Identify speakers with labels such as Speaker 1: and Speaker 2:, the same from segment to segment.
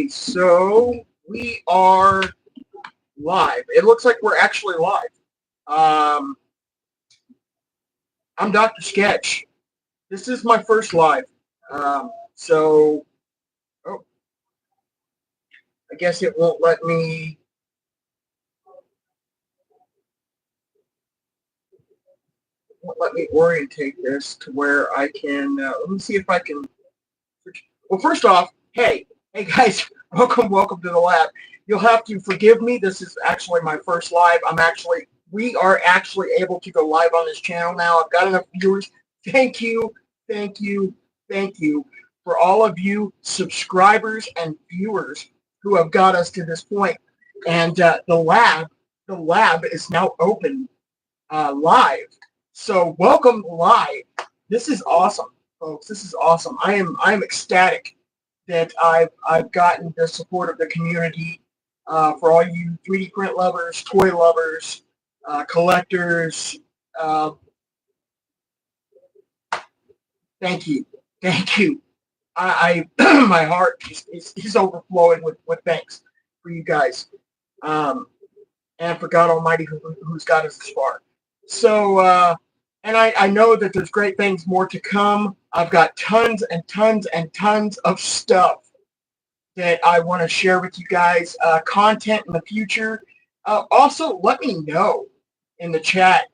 Speaker 1: So we are live. It looks like we're actually live. Um, I'm Dr. Sketch. This is my first live. So oh, I guess it won't let me. Orientate this to where I can. Let me see if I can. Well, first off, hey guys, welcome to the lab. You'll have to forgive me. This is actually my first live. We are actually able to go live on this channel now. I've got enough viewers. Thank you for all of you subscribers and viewers who have got us to this point. And the lab is now open live. So welcome live. This is awesome, folks. This is awesome. I am ecstatic that I've gotten the support of the community for all you 3D print lovers, toy lovers, collectors. Thank you. I my heart is overflowing with thanks for you guys, and for God Almighty who's got us this far. So, and I know that there's great things more to come. I've got tons and tons and tons of stuff that I want to share with you guys, content in the future. Also, let me know in the chat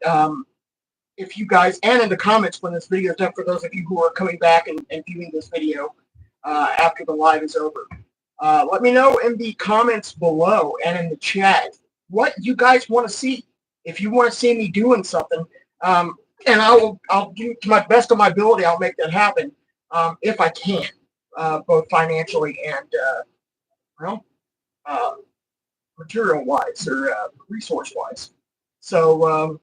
Speaker 1: if you guys, and in the comments when this video is done, for those of you who are coming back and viewing this video after the live is over. Let me know in the comments below and in the chat what you guys want to see. If you want to see me doing something, and I'll do to my best of my ability, I'll make that happen if I can, both financially and material wise or resource wise. So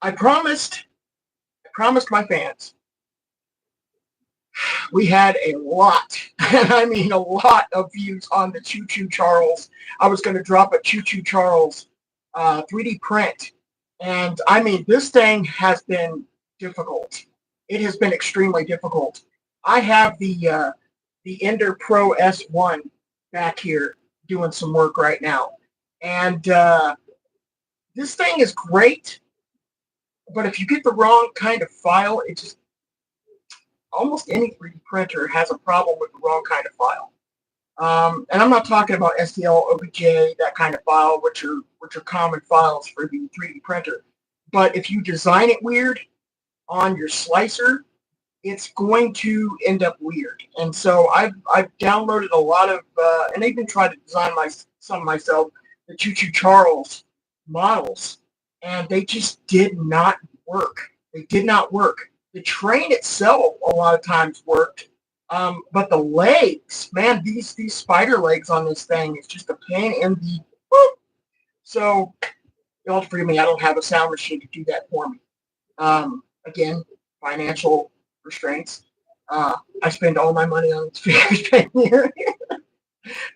Speaker 1: I promised my fans. We had a lot, and I mean a lot of views on the Choo Charles. I was going to drop a Choo Charles 3D print. And I mean, this thing has been difficult. It has been extremely difficult. I have the Ender Pro S1 back here doing some work right now. And this thing is great, but if you get the wrong kind of file, it just, almost any 3D printer has a problem with the wrong kind of file. And I'm not talking about STL, OBJ, that kind of file, which are common files for the 3D printer. But if you design it weird on your slicer, it's going to end up weird. And so I've downloaded a lot of, and even tried to design some myself, the Choo Charles models, and they just did not work. They did not work. The train itself a lot of times worked. But the legs, man, these spider legs on this thing is just a pain in the whoop. So you'll have to forgive me, I don't have a sound machine to do that for me. Again, financial restraints. I spend all my money on figures here.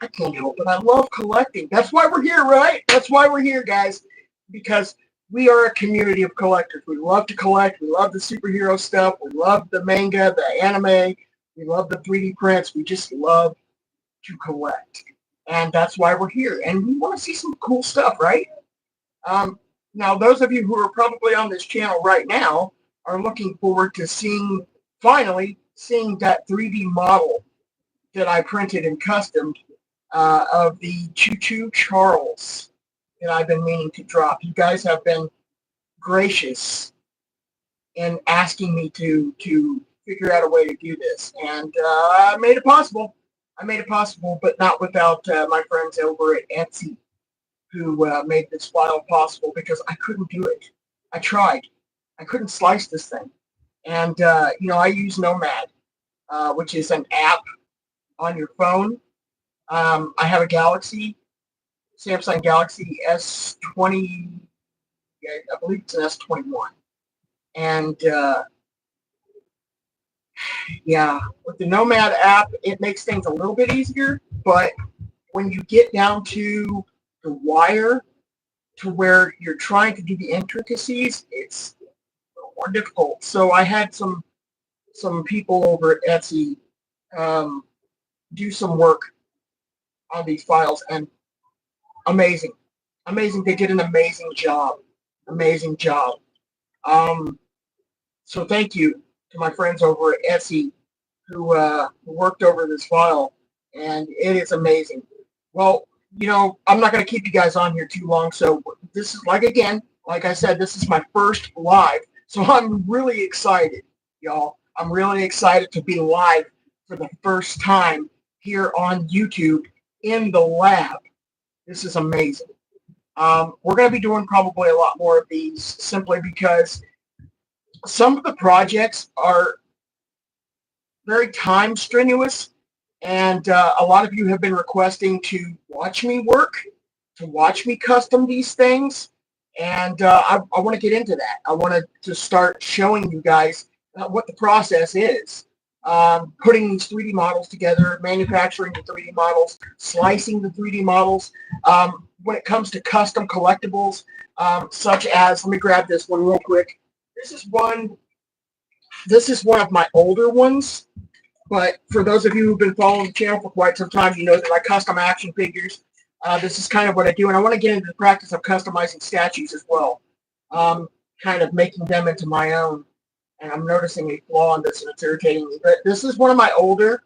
Speaker 1: I can't help it. I love collecting. That's why we're here, right? That's why we're here, guys. Because we are a community of collectors. We love to collect. We love the superhero stuff. We love the manga, the anime. We love the 3D prints. We just love to collect. And that's why we're here. And we want to see some cool stuff, right? Now, those of you who are probably on this channel right now are looking forward to finally seeing that 3D model that I printed and customed of the Choo Charles that I've been meaning to drop. You guys have been gracious in asking me to figure out a way to do this, and I made it possible. But not without my friends over at Etsy, who made this file possible, because I couldn't do it. I tried. I couldn't slice this thing. And, I use Nomad, which is an app on your phone. I have a Samsung Galaxy S20, I believe it's an S21. And, yeah, with the Nomad app, it makes things a little bit easier, but when you get down to the wire, to where you're trying to do the intricacies, it's a little more difficult. So I had some people over at Etsy do some work on these files, and amazing. Amazing. They did an amazing job. Amazing job. So thank you to my friends over at Etsy who worked over this file, and it is amazing. Well, I'm not going to keep you guys on here too long. So this is, like I said, this is my first live. So I'm really excited, y'all. I'm really excited to be live for the first time here on YouTube in the lab. This is amazing. We're going to be doing probably a lot more of these simply because some of the projects are very time strenuous, and a lot of you have been requesting to watch me work, to watch me custom these things, and I want to get into that. I want to start showing you guys what the process is. Putting these 3D models together, manufacturing the 3D models, slicing the 3D models. When it comes to custom collectibles, such as, let me grab this one real quick. This is one of my older ones, but for those of you who've been following the channel for quite some time, you know that I custom action figures. This is kind of what I do, and I want to get into the practice of customizing statues as well, kind of making them into my own. And I'm noticing a flaw in this, and it's irritating me. But this is one of my older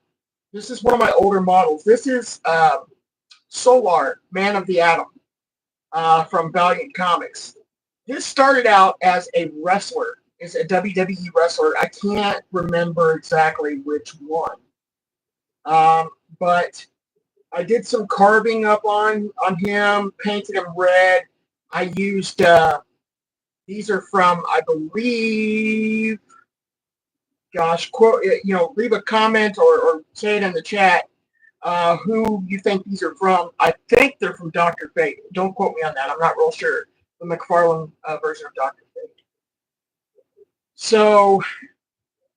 Speaker 1: models. This is Solar, Man of the Atom, from Valiant Comics. This started out as a wrestler. Is a WWE wrestler. I can't remember exactly which one. But I did some carving up on him, painted him red. I used, these are from, I believe, gosh, quote, leave a comment or say it in the chat who you think these are from. I think they're from Dr. Fate. Don't quote me on that. I'm not real sure. The McFarlane version of Dr. Fate. So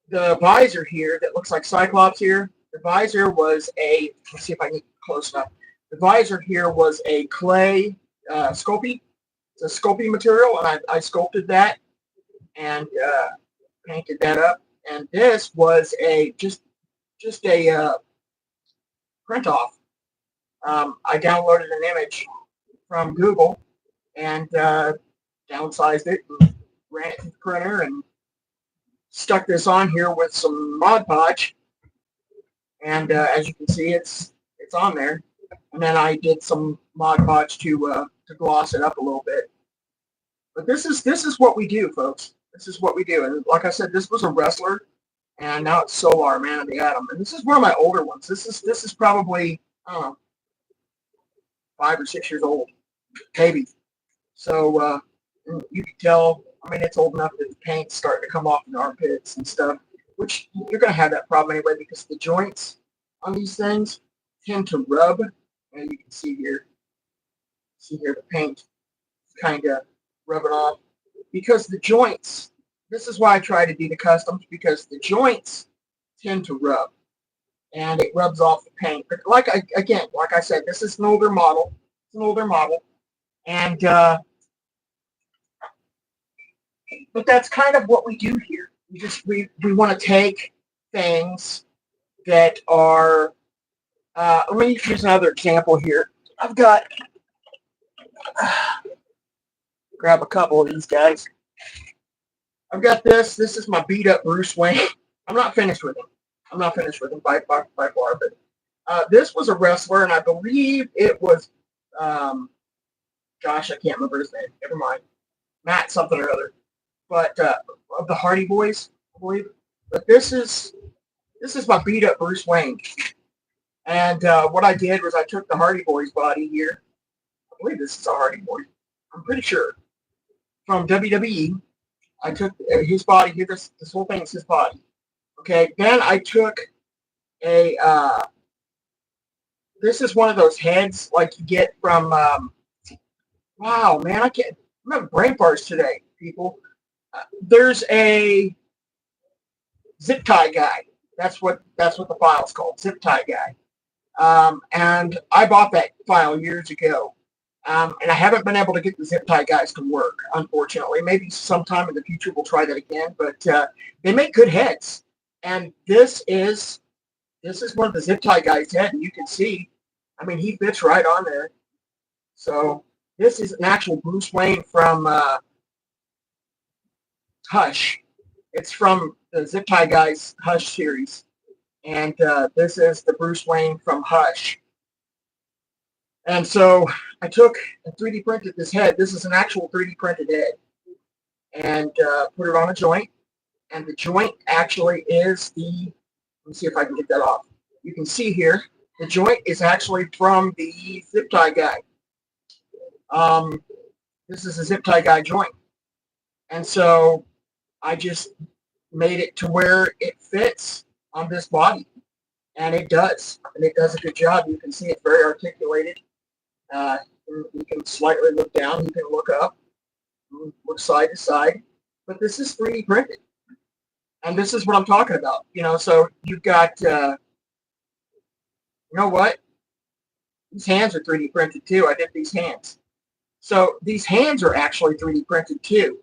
Speaker 1: the visor here that looks like Cyclops here, the visor was let's see if I can get close enough. The visor here was a clay Sculpey. It's a Sculpey material, and I sculpted that and painted that up. And this was just a print off. I downloaded an image from Google and downsized it and ran it to the printer and stuck this on here with some Mod Podge, and as you can see, it's on there. And then I did some Mod Podge to gloss it up a little bit. But this is what we do, folks. This is what we do. And like I said, this was a wrestler, and now it's Solar, Man of the Atom. And this is one of my older ones. This is probably, I don't know, 5 or 6 years old, maybe. So you can tell. I mean, it's old enough that the paint's starting to come off in the armpits and stuff, which you're going to have that problem anyway because the joints on these things tend to rub. And you can see here the paint kind of rubbing off because the joints, this is why I try to do the customs, because the joints tend to rub and it rubs off the paint. But like I said, this is an older model. It's an older model. And but that's kind of what we do here. We want to take things that are, let me use another example here. I've got, grab a couple of these guys. I've got this. This is my beat up Bruce Wayne. I'm not finished with him. By far, but this was a wrestler, and I believe it was, gosh, I can't remember his name. Never mind. Matt something or other. But of the Hardy Boys, I believe. But this is my beat up Bruce Wayne. And what I did was I took the Hardy Boys body here. I believe this is a Hardy Boy. I'm pretty sure. From WWE. I took his body here. This whole thing is his body. Okay. Then I took a, this is one of those heads like you get from, wow, man, I'm having brain farts today, people. There's a zip tie guy. That's what the file's called, zip tie guy. And I bought that file years ago. And I haven't been able to get the zip tie guys to work, unfortunately. Maybe sometime in the future we'll try that again. But they make good heads. And this is this is one of the zip tie guy's head, and you can see, I mean, he fits right on there. So this is an actual Bruce Wayne from Hush. It's from the zip tie guy's Hush series, and this is the Bruce Wayne from Hush. And so I took and 3D printed this head. This is an actual 3D printed head, and put it on a joint. And the joint actually is the, let me see if I can get that off. You can see here, the joint is actually from the zip tie guy. This is a zip tie guy joint. And so I just made it to where it fits on this body. And it does. And it does a good job. You can see it's very articulated. You can slightly look down. You can look up. Look side to side. But this is 3D printed. And this is what I'm talking about. You know, so you've got, you know what? These hands are 3D printed too. I did these hands. So these hands are actually 3D printed too.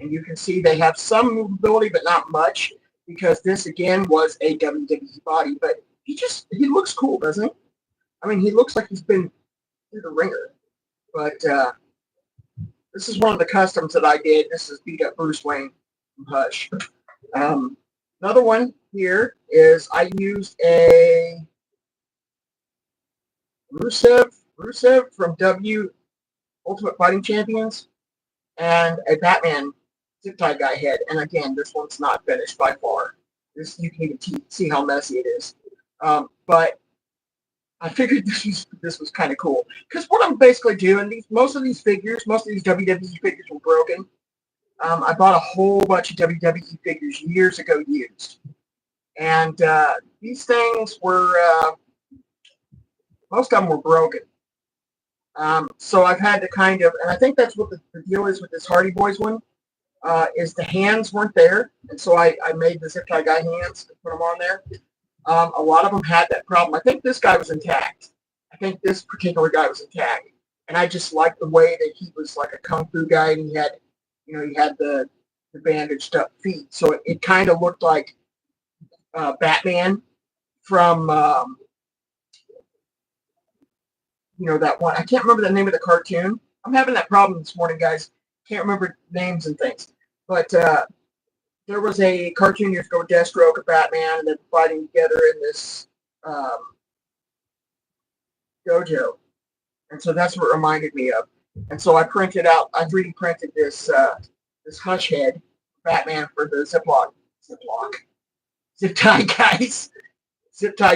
Speaker 1: And you can see they have some movability, but not much, because this again was a WWE body. But he looks cool, doesn't he? I mean, he looks like he's been through the ringer. But this is one of the customs that I did. This is beat up Bruce Wayne from Hush. Another one here is I used a Rusev from W Ultimate Fighting Champions, and a Batman zip tie guy head. And again, this one's not finished by far. This, you can even see how messy it is. But I figured this was kind of cool, because what I'm basically doing, most of these WWE figures were broken. I bought a whole bunch of WWE figures years ago used, and these things were most of them were broken. So I've had to kind of, and I think that's what the deal is with this Hardy Boys one, is the hands weren't there, and so I made the zip tie guy hands and put them on there. A lot of them had that problem. I think this guy was intact. I think this particular guy was intact, and I just liked the way that he was like a kung fu guy, and he had, you know, he had the bandaged up feet, so it kind of looked like Batman from you know, that one. I can't remember the name of the cartoon. I'm having that problem this morning, guys. Can't remember names and things. But there was a cartoon years ago, Deathstroke and Batman, and they're fighting together in this dojo. And so that's what it reminded me of. And so I 3D printed this this Hush head, Batman, for the zip tie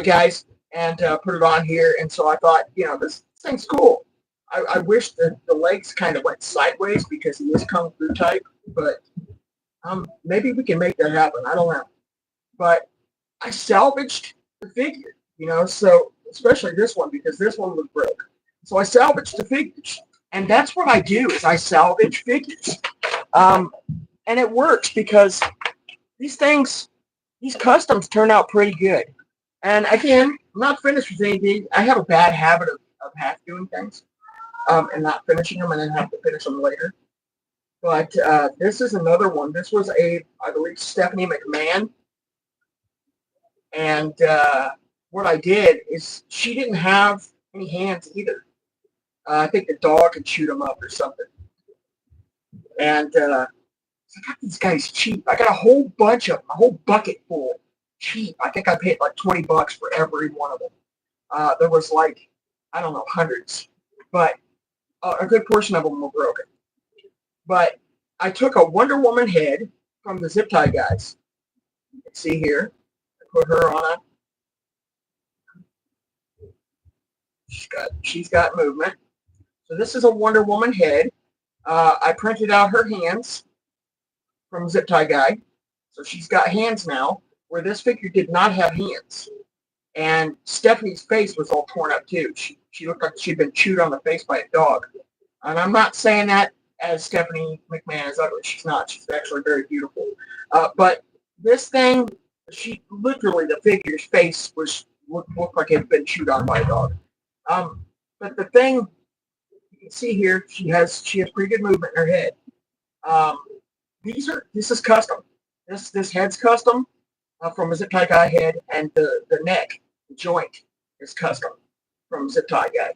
Speaker 1: guys, and put it on here. And so I thought, you know, this thing's cool. I wish that the legs kind of went sideways because he is kung fu type, but maybe we can make that happen. I don't know. But I salvaged the figure, you know, so especially this one, because this one was broke. So I salvaged the figures. And that's what I do, is I salvage figures. And it works because these customs turn out pretty good. And again, I'm not finished with anything. I have a bad habit of half doing things and not finishing them, and then have to finish them later. But this is another one. This was I believe, Stephanie McMahon. And what I did is she didn't have any hands either. I think the dog had chewed them up or something. And I got these guys cheap. I got a whole bunch of them, a whole bucket full cheap. I think I paid like $20 for every one of them. There was like, I don't know, hundreds. But a good portion of them were broken. But I took a Wonder Woman head from the zip tie guys. You can see here. I put her on she's got movement. So this is a Wonder Woman head. I printed out her hands from Zip Tie Guy. So she's got hands now, where this figure did not have hands. And Stephanie's face was all torn up too. She looked like she'd been chewed on the face by a dog. And I'm not saying that as Stephanie McMahon is ugly. She's not. She's actually very beautiful. But this thing, the figure's face looked like it had been chewed on by a dog. But the thing you can see here, she has pretty good movement in her head. This is custom. This head's custom from a Zip Tie Guy head, and the neck The joint is custom from Zip Tie Guy.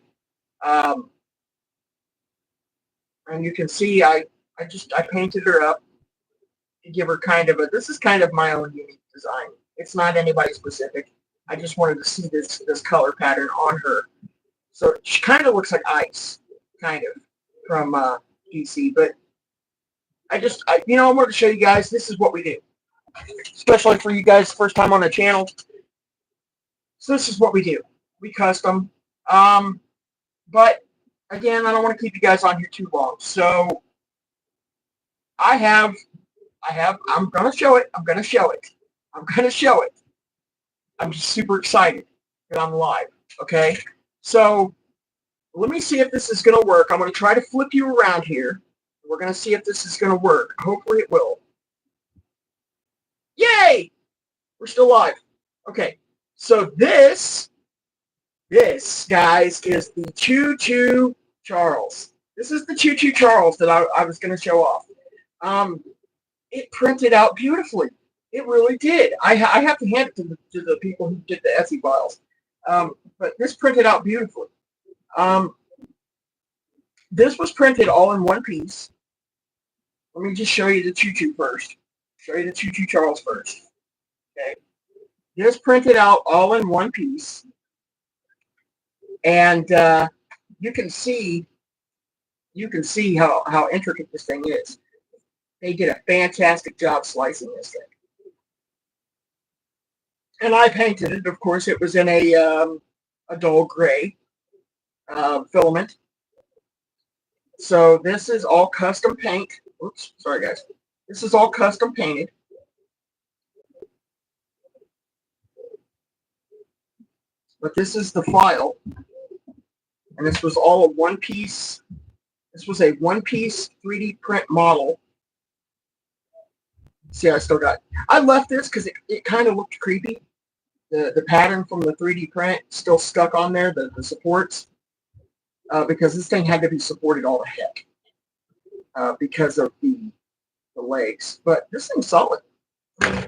Speaker 1: And you can see I painted her up to give her kind of this is kind of my own unique design. It's not anybody specific. I just wanted to see this color pattern on her. So she kind of looks like ice, kind of, from DC. But I wanted to show you guys, this is what we do. Especially for you guys, first time on the channel. So this is what we do. We custom. But, again, I don't want to keep you guys on here too long. So I'm going to show it. I'm going to show it. I'm just super excited that I'm live. Okay? So let me see if this is going to work. I'm going to try to flip you around here. We're going to see if this is going to work. Hopefully it will. Yay! We're still live. Okay. So this, guys, is the Choo Choo Charles. This is the Choo Choo Charles that I was going to show off. It printed out beautifully. It really did. I have to hand it to the people who did the Etsy files. But this printed out beautifully. This was printed all in one piece. Let me just show you the Choo Choo first. Show you the Choo Choo Charles first. Okay. This printed out all in one piece. And you can see how intricate this thing is. They did a fantastic job slicing this thing. And I painted it. Of course, it was in a dull gray filament. So this is all custom paint. Oops, sorry guys. This is all custom painted. But this is the file. And this was all a one-piece. This was a one-piece 3D print model. See, I still got. I left this because it kind of looked creepy. The pattern from the 3D print still stuck on there, the supports, because this thing had to be supported all the heck because of the legs. But this thing's solid. Yeah.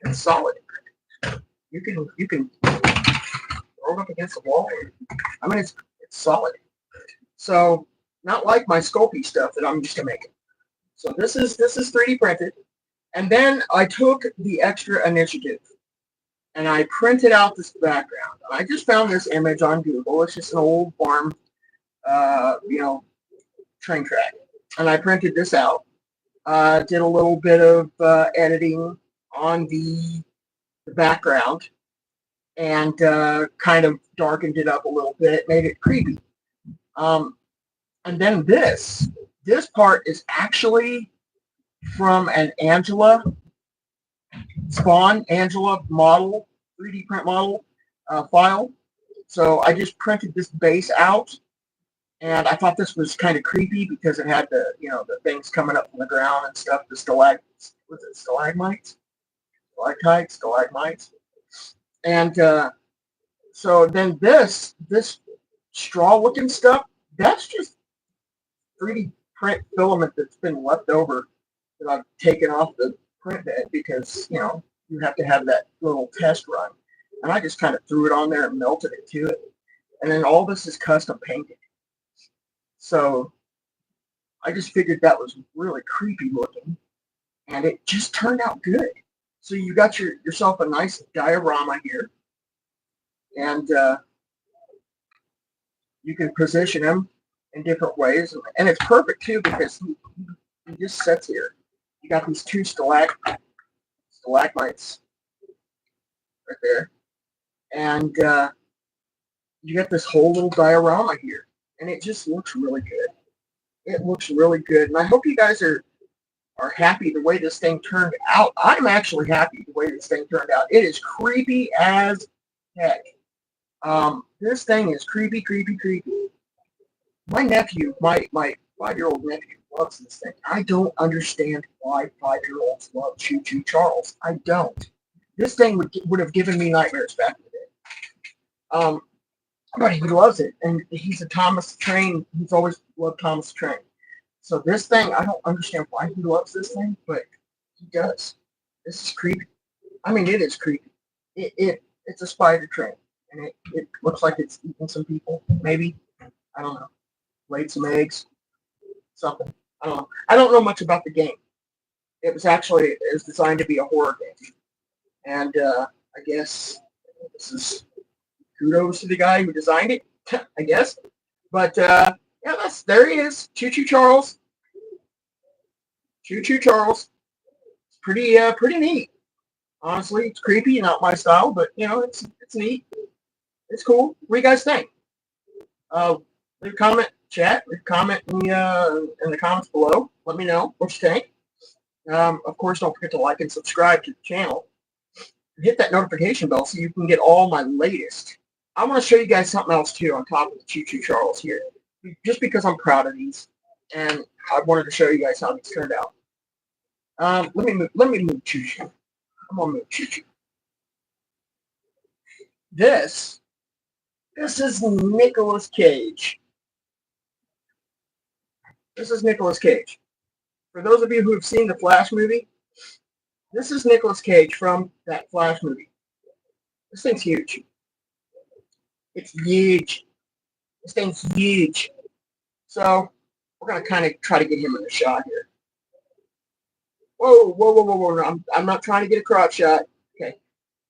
Speaker 1: It's solid. You can throw it up against the wall. I mean, it's solid. So not like my Sculpey stuff that I'm used to making. So this is 3D printed, and then I took the extra initiative and I printed out this background. I just found this image on Google. It's just an old farm, train track, and I printed this out. Did a little bit of editing on the background, and kind of darkened it up a little bit, made it creepy. And then this part is actually from an Angela model, 3D print model file. So I just printed this base out, and I thought this was kind of creepy because it had the things coming up from the ground and stuff, the stalagmites, stalagmites. And so then this straw looking stuff, that's just 3D print filament that's been left over that I've taken off the print bed because, you have to have that little test run. And I just kind of threw it on there and melted it to it. And then all this is custom painted. So I just figured that was really creepy looking. And it just turned out good. So you got yourself a nice diorama here. And you can position them in different ways. And it's perfect, too, because he just sits here. You got these two stalagmites right there. And you get this whole little diorama here. And it just looks really good. It looks really good. And I hope you guys are happy the way this thing turned out. I'm actually happy the way this thing turned out. It is creepy as heck. This thing is creepy. My nephew, my 5-year-old nephew, loves this thing. I don't understand why 5-year-olds love Choo Choo Charles. I don't. This thing would have given me nightmares back in the day. But he loves it, and he's a Thomas Train. He's always loved Thomas Train. So this thing, I don't understand why he loves this thing, but he does. This is creepy. I mean, it is creepy. It it's a spider train, and it looks like it's eating some people. Maybe, I don't know. Laid some eggs, something. I don't know. I don't know much about the game. It was designed to be a horror game, and I guess this is kudos to the guy who designed it. I guess, but yeah, there he is, Choo Choo Charles. Choo Choo Charles. It's pretty neat. Honestly, it's creepy, not my style, but it's neat. It's cool. What do you guys think? Leave a comment, chat, leave a comment in the comments below. Let me know what you think. Of course, don't forget to like and subscribe to the channel. Hit that notification bell so you can get all my latest. I want to show you guys something else too on top of the Choo Choo Charles here, just because I'm proud of these, and I wanted to show you guys how these turned out. Let me move Choo Choo. I'm gonna move Choo Choo. This is Nicolas Cage. This is Nicolas Cage. For those of you who have seen the Flash movie, this is Nicolas Cage from that Flash movie. This thing's huge. It's huge. This thing's huge. So we're gonna kind of try to get him in the shot here. Whoa. I'm not trying to get a crotch shot. Okay.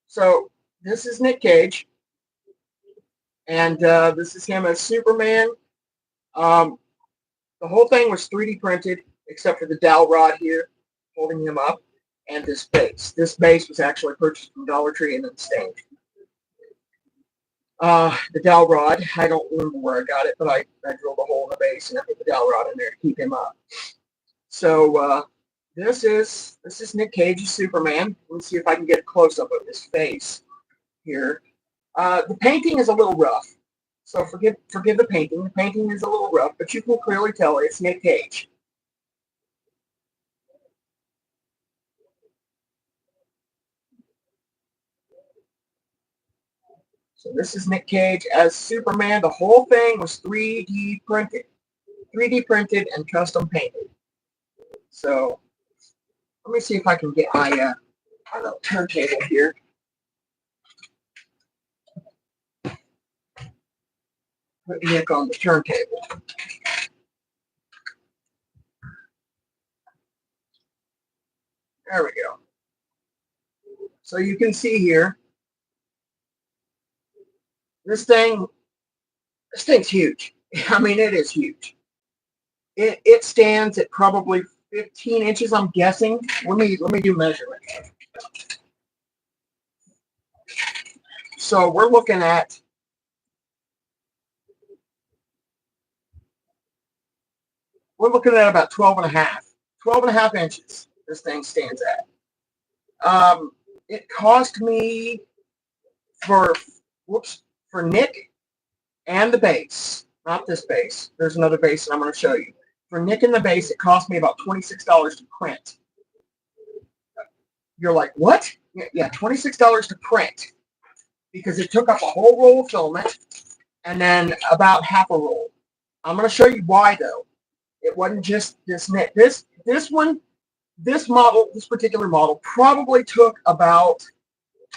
Speaker 1: So this is Nick Cage. And this is him as Superman. The whole thing was 3D printed, except for the dowel rod here, holding him up, and this base. This base was actually purchased from Dollar Tree and then stained. The dowel rod, I don't remember where I got it, but I drilled a hole in the base and I put the dowel rod in there to keep him up. So this is Nick Cage's Superman. Let's see if I can get a close-up of his face here. The painting is a little rough, so forgive the painting. The painting is a little rough, but you can clearly tell it's Nick Cage. So this is Nick Cage as Superman. The whole thing was 3D printed. 3D printed and custom painted. So let me see if I can get my little turntable here. Put Nick on the turntable. There we go. So you can see here, this thing's huge. I mean, it is huge. It stands at probably 15 inches, I'm guessing. Let me do measurement. So we're looking at about 12 and a half inches this thing stands at. It cost me for Nick and the base, not this base. There's another base that I'm going to show you. For Nick and the base, it cost me about $26 to print. You're like, what? Yeah, $26 to print, because it took up a whole roll of filament and then about half a roll. I'm going to show you why, though. It wasn't just this Nick. This particular model probably took about,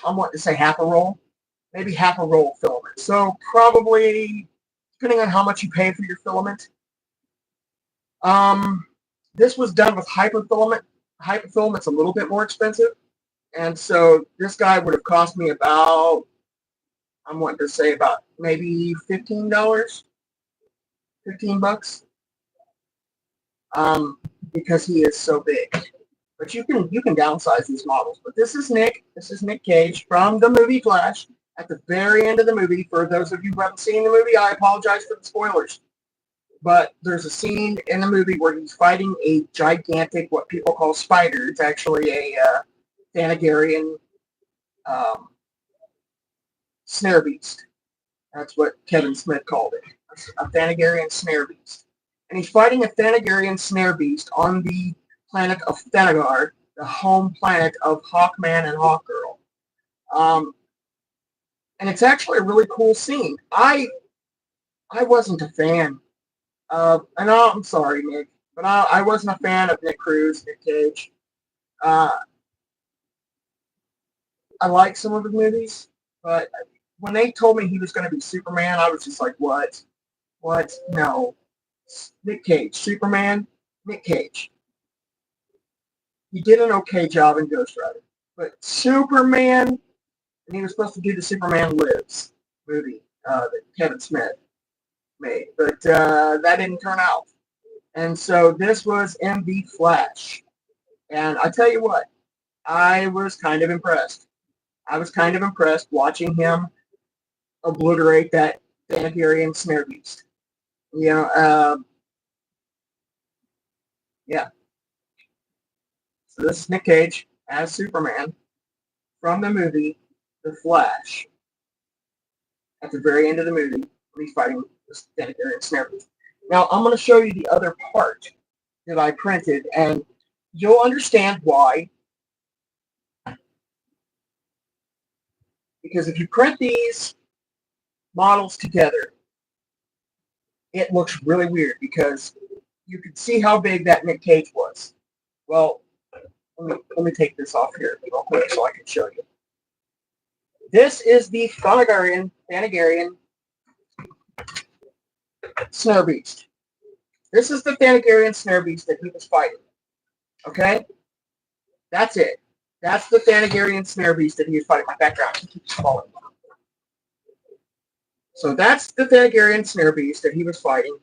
Speaker 1: I'm wanting to say half a roll, maybe half a roll of filament. So probably, depending on how much you pay for your filament. This was done with hyperfilament. Hyperfilament's a little bit more expensive. And so this guy would have cost me about, I'm wanting to say about maybe $15, 15 bucks. Because he is so big. But you can downsize these models. But this is Nick. This is Nick Cage from the movie Flash. At the very end of the movie, for those of you who haven't seen the movie, I apologize for the spoilers. But there's a scene in the movie where he's fighting a gigantic, what people call spider. It's actually a Thanagarian snare beast. That's what Kevin Smith called it. A Thanagarian snare beast. And he's fighting a Thanagarian snare beast on the planet of Thanagar, the home planet of Hawkman and Hawkgirl. And it's actually a really cool scene. I wasn't a fan of, and I'm sorry, Nick, but I wasn't a fan of Nick Cage. I like some of his movies, But when they told me he was going to be Superman, I was just like, what? What? No. Nick Cage. Superman? Nick Cage. He did an okay job in Ghost Rider. But Superman, and he was supposed to do the Superman Lives movie that Kevin Smith made. But that didn't turn out. And so this was MV Flash. And I tell you what, I was kind of impressed. I was kind of impressed watching him obliterate that Thanagarian snare beast. You know, yeah. So this is Nick Cage as Superman from the movie The Flash. At the very end of the movie, when he's fighting this Thanagarian snare beast. Now, I'm going to show you the other part that I printed, and you'll understand why. Because if you print these models together, it looks really weird because you can see how big that Nick Cage was. Well, let me take this off here real quick so I can show you. This is the Thanagarian snare beast. This is the Thanagarian snare beast that he was fighting. Okay? That's it. That's the Thanagarian snare beast that he was fighting. My background keeps falling. So that's the Thanagarian snare beast that he was fighting.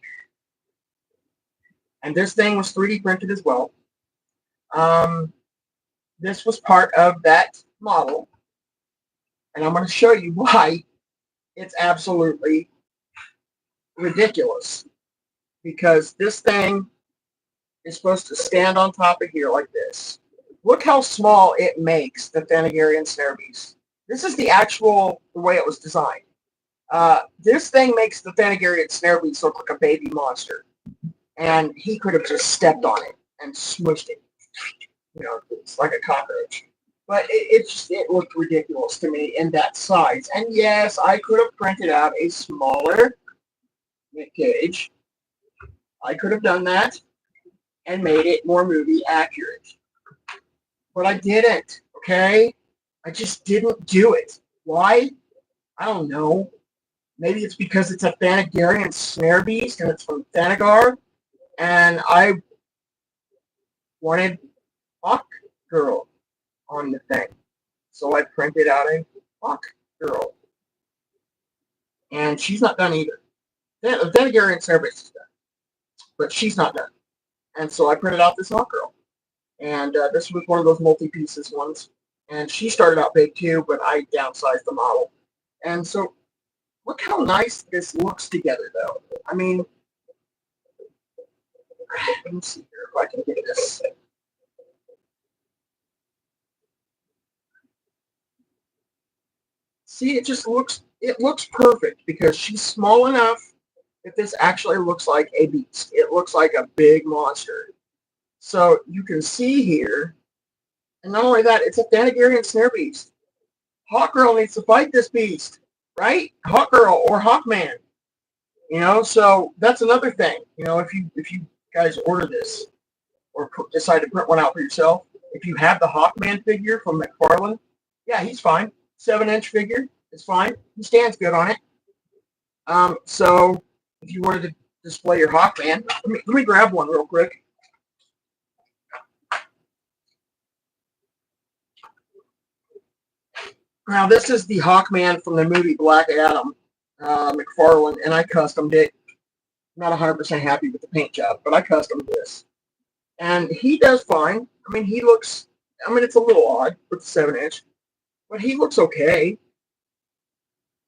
Speaker 1: And this thing was 3D printed as well. This was part of that model. And I'm going to show you why it's absolutely ridiculous. Because this thing is supposed to stand on top of here like this. Look how small it makes the Thanagarian snare beast. This is the way it was designed. This thing makes the Thanagarian snare beast look like a baby monster. And he could have just stepped on it and smushed it. You know, it's like a cockroach. But it looked ridiculous to me in that size. And yes, I could have printed out a smaller Nick Cage. I could have done that and made it more movie accurate. But I didn't, okay? I just didn't do it. Why? I don't know. Maybe it's because it's a Thanagarian snare beast and it's from Thanagar. And I wanted Hawk Girl on the thing. So I printed out a Hawk Girl. And she's not done either. The Thanagarian snare beast is done. But she's not done. And so I printed out this Hawk Girl. And this was one of those multi-pieces ones. And she started out big too, but I downsized the model. And so look how nice this looks together, though. I mean, let me see here if I can get this. See, it looks perfect because she's small enough that this actually looks like a beast. It looks like a big monster. So you can see here, and not only that, it's a Thanagarian snare beast. Hawkgirl needs to fight this beast, right? Hawkgirl or Hawkman. You know, so that's another thing. You know, if you guys order this or decide to print one out for yourself, if you have the Hawkman figure from McFarlane, yeah, he's fine. 7-inch figure is fine. He stands good on it. So if you wanted to display your Hawkman, let me grab one real quick. Now, this is the Hawkman from the movie Black Adam, McFarlane, and I customed it. I'm not 100% happy with the paint job, but I customed this. And he does fine. I mean, it's a little odd with the 7-inch, but he looks okay.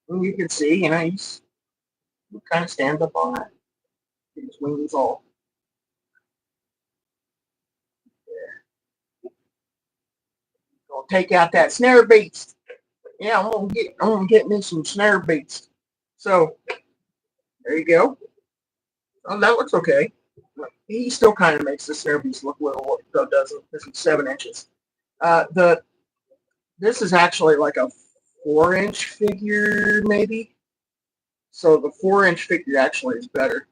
Speaker 1: And you can see, you know, he kind of stands up on it. His wings all. Yeah. I'll take out that snare beast. Yeah, I'm gonna get me some snare beats. So there you go. Oh, that looks okay. He still kind of makes the snare beast look little, though doesn't. This is 7 inches. This is actually like a 4-inch figure, maybe. So the 4-inch figure actually is better.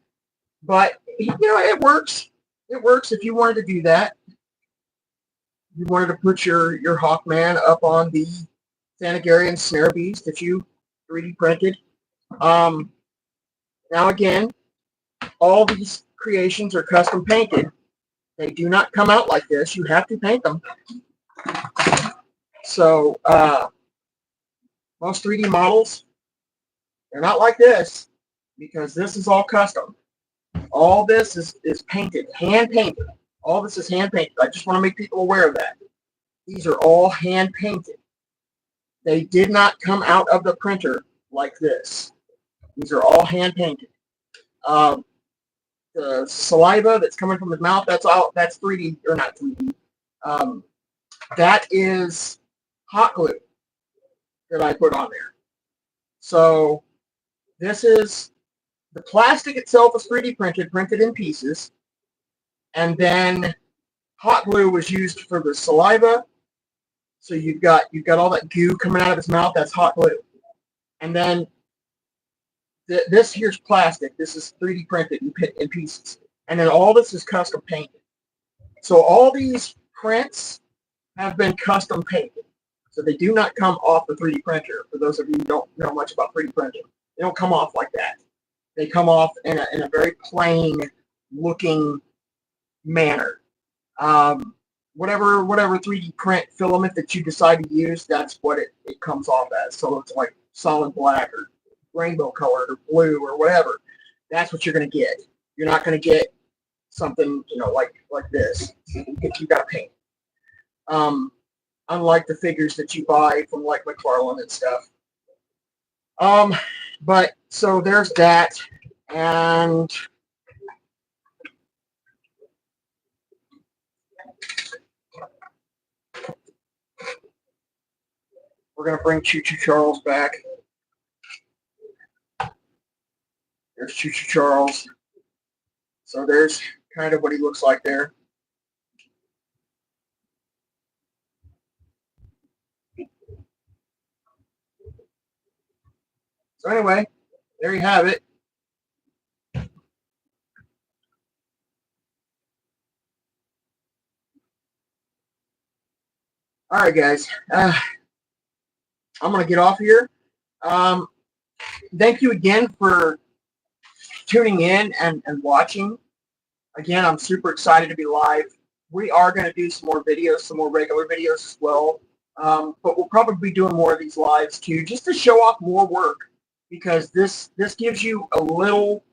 Speaker 1: But you know, it works. It works if you wanted to do that. You wanted to put your Hawkman up on the Thanagarian snare bees that you 3D printed. Now again, all these creations are custom painted. They do not come out like this. You have to paint them. So most 3D models, they're not like this because this is all custom. All this is painted, hand painted. All this is hand painted. I just want to make people aware of that. These are all hand painted. They did not come out of the printer like this. These are all hand painted. The saliva that's coming from his mouth, that's 3D, or not 3D. That is hot glue that I put on there. So this is, the plastic itself is 3D printed in pieces, and then hot glue was used for the saliva. So you've got all that goo coming out of his mouth. That's hot glue, and then this here's plastic. This is 3D printed in pieces, and then all this is custom painted. So all these prints have been custom painted. So they do not come off the 3D printer. For those of you who don't know much about 3D printing, they don't come off like that. They come off in a very plain looking manner. Whatever 3D print filament that you decide to use, that's what it comes off as. So it's like solid black or rainbow colored or blue or whatever. That's what you're going to get. You're not going to get something, like this. You got to paint. Unlike the figures that you buy from like McFarlane and stuff. But so there's that, and we're going to bring Choo Charles back. There's Choo Charles. So there's kind of what he looks like there. So anyway, there you have it. All right, guys. I'm going to get off here. Thank you again for tuning in and watching. Again, I'm super excited to be live. We are going to do some more videos, some more regular videos as well. But we'll probably be doing more of these lives too, just to show off more work, because this gives you a little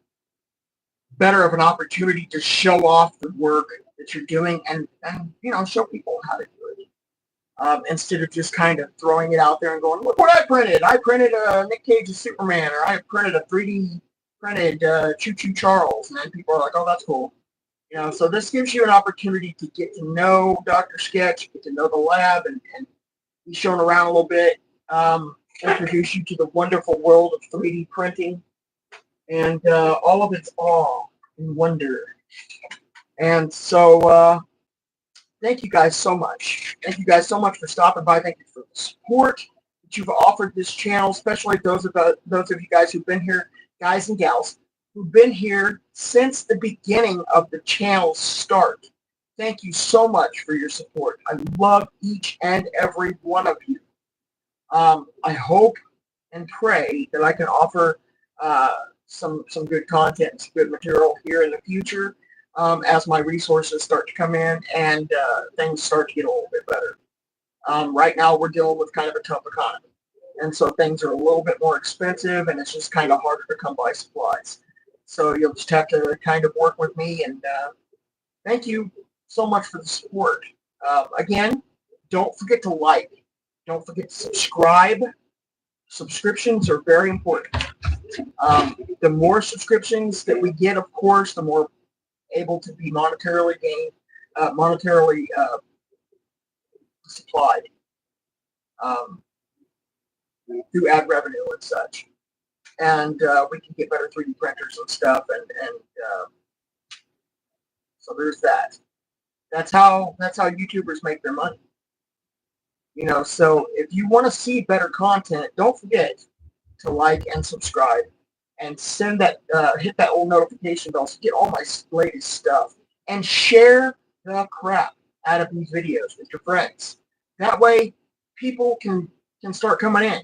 Speaker 1: better of an opportunity to show off the work that you're doing and show people how to do it. Instead of just kind of throwing it out there and going, look what I printed. I printed a Nick Cage's Superman, or I printed a 3D printed Choo Charles, and then people are like, oh, that's cool. So this gives you an opportunity to get to know Dr. Sketch, get to know the lab, and be shown around a little bit, introduce you to the wonderful world of 3D printing, and all of its awe and wonder. And so thank you guys so much. Thank you guys so much for stopping by. Thank you for the support that you've offered this channel, especially those of you guys who've been here, guys and gals, who've been here since the beginning of the channel's start. Thank you so much for your support. I love each and every one of you. I hope and pray that I can offer some good content and some good material here in the future as my resources start to come in and things start to get a little bit better. Right now we're dealing with kind of a tough economy, and so things are a little bit more expensive, and it's just kind of harder to come by supplies. So you'll just have to kind of work with me, and thank you so much for the support. Again, don't forget to like. Don't forget to subscribe. Subscriptions are very important. The more subscriptions that we get, of course, the more able to be monetarily supplied through ad revenue and such. And we can get better 3D printers and stuff, and so there's that. That's how YouTubers make their money. So if you want to see better content, don't forget to like and subscribe, and send that hit that old notification bell to get all my latest stuff, and share the crap out of these videos with your friends. That way people can can start coming in,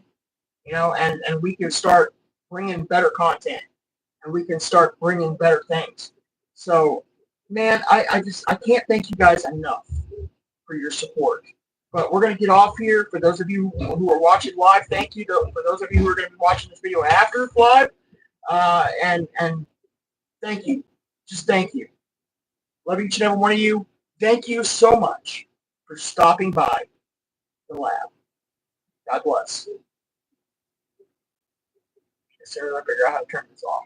Speaker 1: and we can start bringing better content, and we can start bringing better things. So, man, I can't thank you guys enough for your support. But we're going to get off here. For those of you who are watching live, thank you. For those of you who are going to be watching this video after it's live, and thank you. Just thank you. Love each and every one of you. Thank you so much for stopping by the lab. God bless. As soon as I figure out how to turn this off.